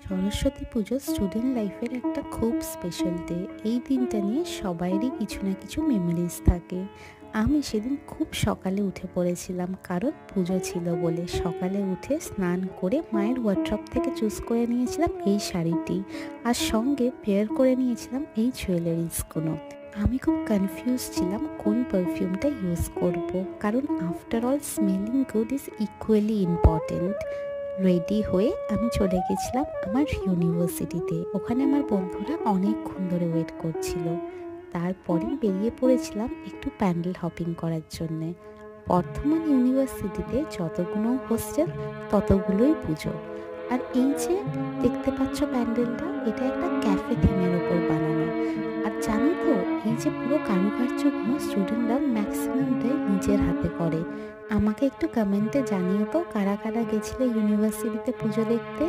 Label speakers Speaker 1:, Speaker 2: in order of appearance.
Speaker 1: সরস্বতী পুজো student লাইফের একটা খুব স্পেশাল ডে। এই দিনটা নিয়ে সবাইরই কিছু না কিছু মেমোরিজ থাকে। আমি সেদিন খুব সকালে উঠে পড়েছিলাম, কারণ পুজো ছিল বলে। সকালে উঠে স্নান করে মায়ের ওয়ার্ড্রব থেকে চুজ করে নিয়েছিলাম এই শাড়িটি, আর সঙ্গে পেয়ার করে নিয়েছিলাম এই জুয়েলারিসগুলো। আমি খুব কনফিউজ ছিলাম কোন পারফিউমটা ইউজ করব, কারণ after all smelling good is equally important. Ready হয়ে আমি চলে গেছিলাম আমার ইউনিভার্সিটিতে। ওখানে আমার বন্ধুরা অনেকক্ষণ ধরে ওয়েট করছিল। তারপরে বেরিয়ে পড়েছিলাম একটু প্যান্ডেল হপিং করার জন্যে। বর্ধমান ইউনিভার্সিটিতে যতগুলো হোস্টেল ততগুলোই পুজো। আর এই যে দেখতে পাচ্ছ প্যান্ডেলটা, এটা একটা ক্যাফে থিমের ওপর বানানো। আর জানো তো, এই যে পুরো কারুকার্যগুলো স্টুডেন্টরা ম্যাক্সিমামটাই নিজের হাতে করে। আমাকে একটু কমেন্টে জানিও তো কারা কারা গেছিলে ইউনিভার্সিটিতে পুজো দেখতে।